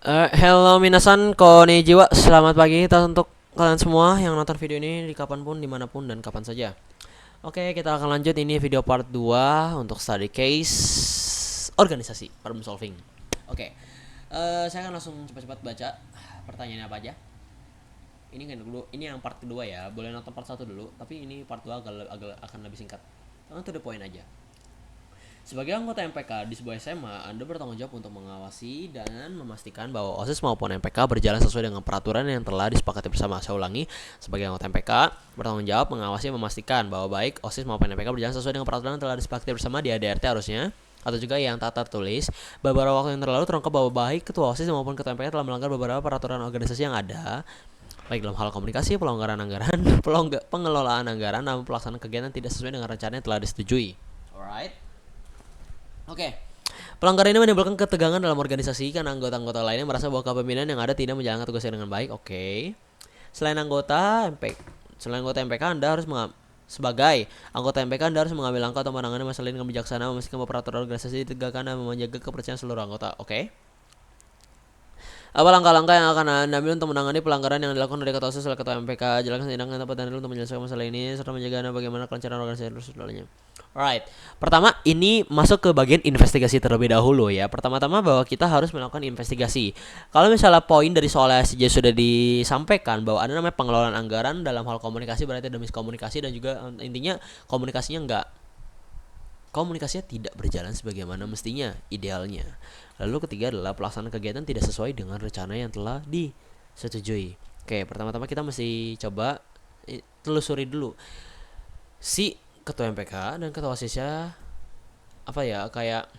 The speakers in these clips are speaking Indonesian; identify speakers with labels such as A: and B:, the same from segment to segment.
A: Hello minasan, konnichiwa. Selamat pagi untuk kalian semua yang nonton video ini di kapanpun, dimanapun, dan kapan saja. Oke, kita akan lanjut. Ini video part 2 untuk study case organisasi, problem solving. Oke, saya akan langsung cepat-cepat baca pertanyaannya apa aja. Ini kan dulu, ini yang part kedua ya. Boleh nonton part 1 dulu, tapi ini part 2 agak akan lebih singkat. Langsung to the point aja. Sebagai anggota MPK di sebuah SMA, Anda bertanggung jawab untuk mengawasi dan memastikan bahwa OSIS maupun MPK berjalan sesuai dengan peraturan yang telah disepakati bersama. Saya ulangi, sebagai anggota MPK bertanggung jawab mengawasi dan memastikan bahwa baik OSIS maupun MPK berjalan sesuai dengan peraturan yang telah disepakati bersama di ADRT harusnya, atau juga yang tak tertulis. Beberapa waktu yang terlalu terungkap bahwa baik ketua OSIS maupun ketua MPK telah melanggar beberapa peraturan organisasi yang ada, baik dalam hal komunikasi, pelonggaran anggaran, pengelolaan anggaran, namun pelaksanaan kegiatan tidak sesuai dengan rencana yang telah disetujui. Alright. Oke. Pelanggaran ini menimbulkan ketegangan dalam organisasi karena anggota-anggota lainnya merasa bahwa kepemimpinan yang ada tidak menjalankan tugasnya dengan baik. Oke. Selain anggota MPK, Anda harus sebagai anggota MPK Anda harus mengambil langkah atau menangani masalah ini dengan bijaksana, memastikan bahwa peraturan organisasi ditegakkan dan menjaga kepercayaan seluruh anggota. Oke. Apa langkah-langkah yang akan Anda ambil untuk menangani pelanggaran yang dilakukan oleh ketua OSIS oleh ketua MPK? Jelaskan tindakan yang tepat dan untuk menyelesaikan masalah ini serta menjaga bagaimana kelancaran organisasi dan selanjutnya. Alright. Pertama, ini masuk ke bagian investigasi terlebih dahulu ya. Pertama-tama bahwa kita harus melakukan investigasi. Kalau misalnya poin dari soal SJ sudah disampaikan bahwa ada namanya pengelolaan anggaran dalam hal komunikasi, berarti ada miskomunikasi dan juga intinya komunikasinya tidak berjalan sebagaimana mestinya, idealnya. Lalu ketiga adalah pelaksanaan kegiatan tidak sesuai dengan rencana yang telah disetujui. Oke, pertama-tama kita mesti coba telusuri dulu si ketua MPK dan ketua OSISnya apa ya, kayak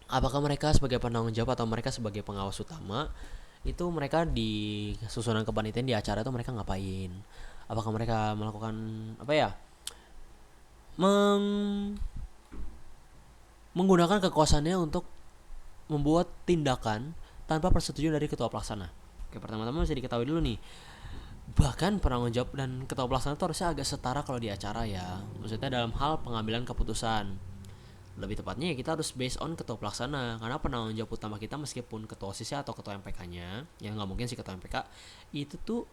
A: apakah mereka sebagai penanggung jawab atau mereka sebagai pengawas utama itu mereka di susunan kepanitiaan di acara itu mereka ngapain, apakah mereka melakukan apa ya, menggunakan kekuasaannya untuk membuat tindakan tanpa persetujuan dari ketua pelaksana. Oke, pertama-tama mesti diketahui dulu nih, bahkan penanggung jawab dan ketua pelaksana itu harusnya agak setara kalau di acara ya, maksudnya dalam hal pengambilan keputusan. Lebih tepatnya ya kita harus based on ketua pelaksana, karena penanggung jawab utama kita meskipun ketua OSISnya atau ketua MPK-nya, yang nggak mungkin sih ketua MPK, itu tuh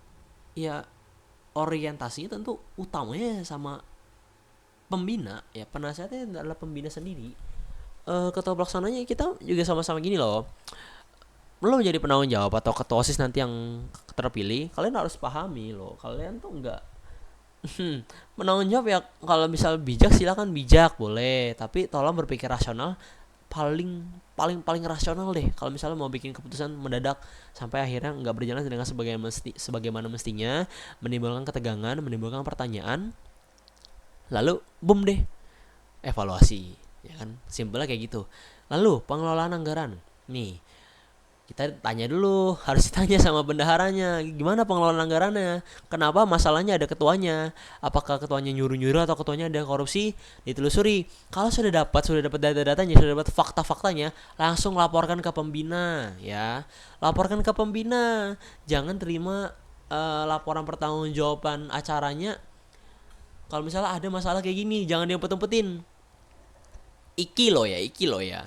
A: ya orientasinya tentu utamanya sama pembina ya, penasehatnya adalah pembina sendiri. Ketua pelaksananya kita juga sama-sama gini loh, lo menjadi penanggung jawab atau ketua OSIS nanti yang terpilih, kalian harus pahami loh, kalian tuh enggak penanggung jawab ya. Kalau misal bijak silakan bijak boleh, tapi tolong berpikir rasional, paling paling paling rasional deh kalau misalnya mau bikin keputusan mendadak sampai akhirnya nggak berjalan dengan sebagaimana mestinya, menimbulkan ketegangan, menimbulkan pertanyaan, lalu boom deh evaluasi, ya kan, simpelnya kayak gitu. Lalu pengelolaan anggaran nih, kita tanya dulu, harus ditanya sama bendaharanya, gimana pengelolaan anggarannya, kenapa masalahnya ada ketuanya, apakah ketuanya nyuruh-nyuruh atau ketuanya ada korupsi, ditelusuri. Kalau sudah dapat data-datanya, sudah dapat fakta-faktanya, langsung laporkan ke pembina ya, laporkan ke pembina. Jangan terima laporan pertanggungjawaban acaranya kalau misalnya ada masalah kayak gini, jangan diumpet-umpetin. Iki lo ya,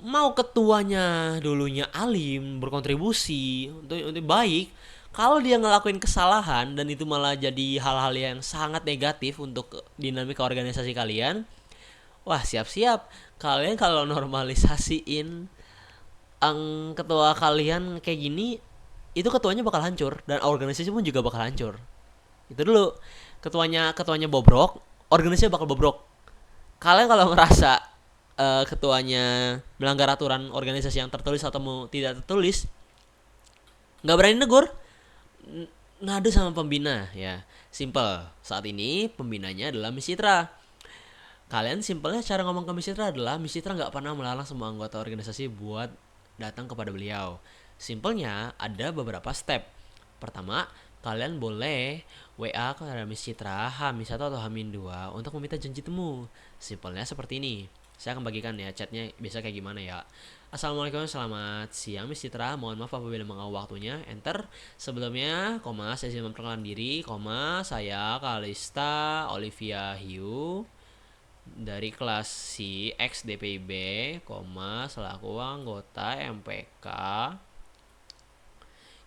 A: mau ketuanya dulunya alim, berkontribusi untuk baik, kalau dia ngelakuin kesalahan dan itu malah jadi hal-hal yang sangat negatif untuk dinamika organisasi kalian, wah siap-siap kalian kalau normalisasiin ketua kalian kayak gini, itu ketuanya bakal hancur dan organisasi pun juga bakal hancur. Itu dulu, ketuanya bobrok, organisasi bakal bobrok. Kalian kalau ngerasa ketuanya melanggar aturan organisasi yang tertulis atau tidak tertulis, nggak berani negur, ngadu sama pembina ya. Simple. Saat ini pembinanya adalah Misitra. Kalian simpelnya cara ngomong ke Misitra adalah Misitra nggak pernah melarang semua anggota organisasi buat datang kepada beliau. Simpelnya ada beberapa step. Pertama, kalian boleh WA ke Miss Citra H-1 atau H-2 untuk meminta janji temu. Simpelnya seperti ini. Saya akan bagikan ya chatnya biasa kayak gimana ya. Assalamualaikum, selamat siang Miss Citra. Mohon maaf apabila mengganggu waktunya. Enter. Sebelumnya, saya izin memperkenalkan diri, saya Kalista Olivia Hiu dari kelas si X DPIB, selaku anggota MPK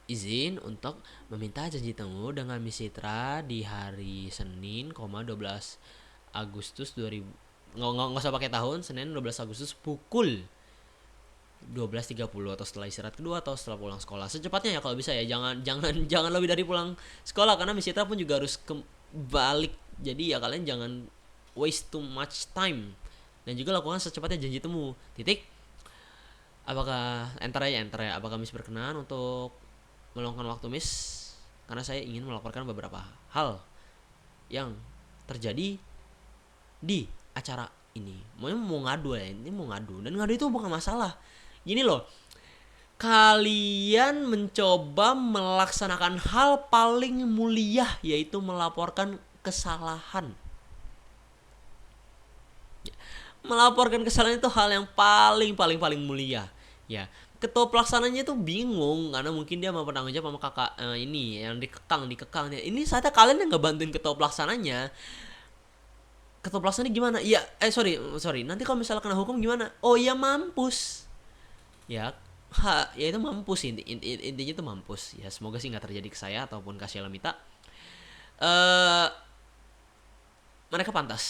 A: izin untuk meminta janji temu dengan Misitra di hari Senin, 12 Agustus 2000. Nggak usah pakai tahun, Senin 12 Agustus pukul 12.30 atau setelah istirahat kedua atau setelah pulang sekolah. Secepatnya ya kalau bisa ya. Jangan lebih dari pulang sekolah karena Misitra pun juga harus balik. Jadi ya kalian jangan waste too much time. Dan juga lakukan secepatnya janji temu. Titik. Apakah enter ya. Apakah Miss berkenan untuk meluangkan waktu Miss? Karena saya ingin melaporkan beberapa hal yang terjadi di acara ini. Mau ngadu ya, ini mau ngadu. Dan ngadu itu bukan masalah. Gini loh, kalian mencoba melaksanakan hal paling mulia, yaitu melaporkan kesalahan. Melaporkan kesalahan itu hal yang paling mulia. Ya, ketua pelaksananya itu bingung karena mungkin dia mau bertanggung jawab sama kakak ini yang dikekang. Ini saatnya kalian yang nggak bantuin ketua pelaksananya. Ketua pelaksananya gimana? Ya, sorry. Nanti kalau misalnya kena hukum gimana? Oh ya mampus. Ya itu mampus, intinya itu mampus ya. Semoga sih nggak terjadi ke saya ataupun ke Sheila Mita. Mereka pantas,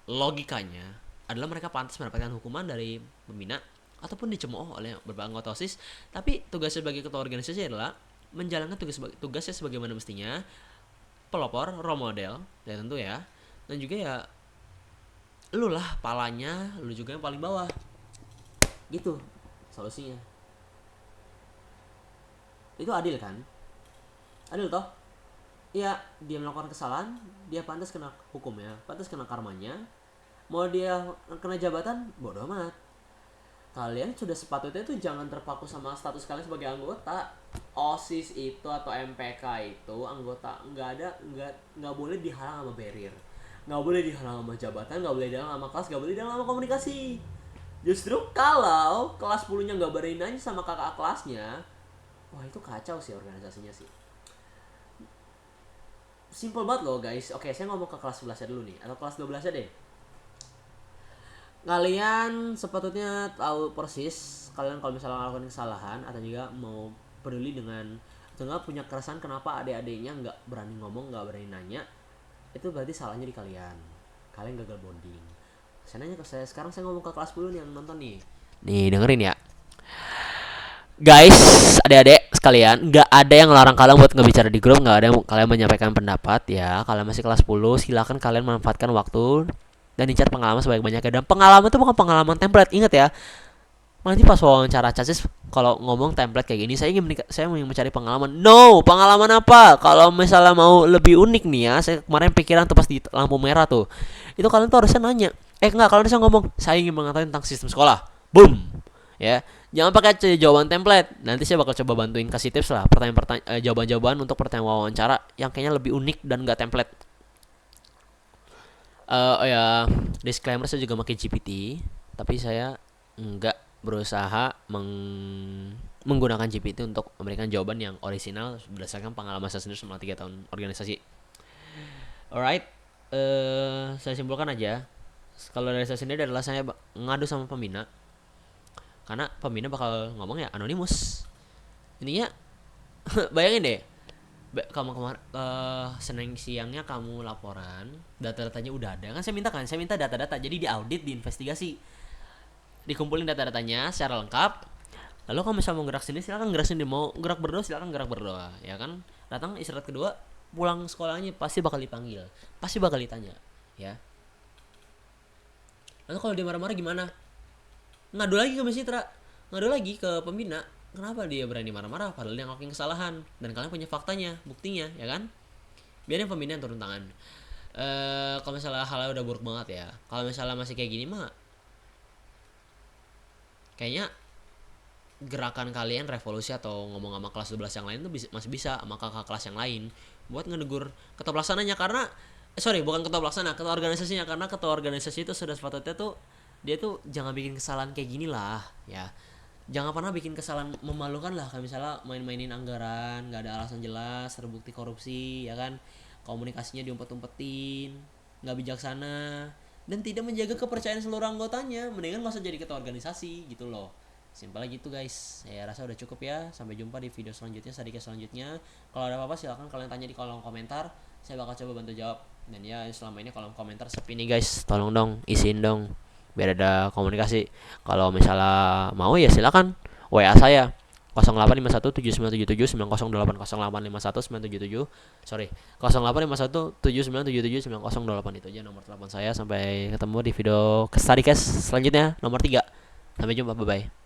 A: logikanya adalah mereka pantas mendapatkan hukuman dari pembina ataupun dicemooh oleh beberapa anggota OSIS. Tapi tugasnya sebagai ketua organisasi adalah menjalankan tugasnya sebagaimana mestinya, pelopor, role model, ya tentu ya. Dan juga ya lu lah palanya, lu juga yang paling bawah gitu solusinya. Itu adil kan? Adil toh? Ya, dia melakukan kesalahan, dia pantas kena hukumnya, pantas kena karmanya. Mau dia kena jabatan, bodoh amat. Kalian sudah sepatutnya tuh jangan terpaku sama status kalian sebagai anggota. OSIS itu atau MPK itu anggota nggak boleh dihalang sama barrier, nggak boleh dihalang sama jabatan, nggak boleh dihalang sama kelas, nggak boleh dihalang sama komunikasi. Justru kalau kelas 10-nya nggak berani nanya sama kakak kelasnya, wah itu kacau sih organisasinya sih. Simple banget loh guys. Oke, saya ngomong ke kelas 11 dulu nih, atau kelas 12 deh. Kalian sepatutnya tahu persis kalian kalau misalnya melakukan kesalahan atau juga mau peduli dengan atau nggak punya keresahan kenapa adik-adiknya nggak berani ngomong, nggak berani nanya, itu berarti salahnya di kalian gagal bonding. Saya nanya ke saya, sekarang saya ngomong ke kelas 10 nih yang nonton nih dengerin ya guys, adik-adik sekalian, nggak ada yang ngelarang kalian buat ngebicara di grup, nggak ada yang kalian menyampaikan pendapat ya. Kalian masih kelas 10, silakan kalian manfaatkan waktu dan dicat pengalaman sebanyak-banyaknya. Dan pengalaman itu bukan pengalaman template, ingat ya. Nanti pas wawancara cacis kalau ngomong template kayak gini, saya ingin mencari pengalaman. No, pengalaman apa? Kalau misalnya mau lebih unik nih ya, saya kemarin pikiran tuh pas di lampu merah tuh. Itu kalian tuh harusnya nanya. Enggak, kalian harusnya ngomong, saya ingin mengetahui tentang sistem sekolah. Boom. Ya, jangan pakai jawaban template. Nanti saya bakal coba bantuin kasih tips lah, jawaban-jawaban untuk pertanyaan wawancara yang kayaknya lebih unik dan gak template. Ya, disclaimer saya juga pakai GPT, tapi saya nggak berusaha menggunakan GPT untuk memberikan jawaban yang orisinal berdasarkan pengalaman saya sendiri selama 3 tahun organisasi. Alright, saya simpulkan aja. Kalau dari saya sendiri adalah saya ngadu sama pembina, karena pembina bakal ngomong ya anonimus. Intinya bayangin deh, kamu kemarin Senin siangnya kamu laporan, data-datanya udah ada kan, saya minta data-data, jadi diaudit, diinvestigasi, dikumpulin data-datanya secara lengkap. Lalu kalau misalnya mau gerak sendiri silakan gerak sendiri, mau gerak berdoa silakan gerak berdoa, ya kan. Datang istirahat kedua, pulang sekolahnya pasti bakal dipanggil, pasti bakal ditanya, ya. Lalu kalau dia marah-marah gimana? Ngadu lagi ke Mesitra, ngadu lagi ke pembina. Kenapa dia berani marah-marah padahal dia ngelakuin kesalahan dan kalian punya faktanya, buktinya, ya kan? Biarin pembina yang turun tangan. Kalau misalnya halnya udah buruk banget ya, kalau misalnya masih kayak gini mah kayaknya gerakan kalian revolusi atau ngomong sama kelas 12 yang lain tuh masih bisa sama kakak kelas yang lain buat ngedegur ketua pelaksananya. Karena bukan ketua pelaksana, ketua organisasinya. Karena ketua organisasi itu sudah sepatutnya tuh dia tuh jangan bikin kesalahan kayak gini lah ya. Jangan pernah bikin kesalahan memalukan lah, kayak misalnya main-mainin anggaran gak ada alasan jelas, terbukti korupsi, ya kan. Komunikasinya diumpet-umpetin, gak bijaksana, dan tidak menjaga kepercayaan seluruh anggotanya. Mendingan gak usah jadi ketua organisasi gitu loh. Simpel gitu guys. Saya rasa udah cukup ya. Sampai jumpa di video selanjutnya, Sadika selanjutnya. Kalau ada apa-apa silahkan kalian tanya di kolom komentar. Saya bakal coba bantu jawab. Dan ya selama ini kolom komentar sepi nih guys. Tolong dong isiin dong biar ada komunikasi. Kalau misalnya mau ya silakan WA saya 0851797790080851 sorry 085179779008 itu aja nomor telepon saya. Sampai ketemu di video Studycast selanjutnya nomor 3. Sampai jumpa, bye bye.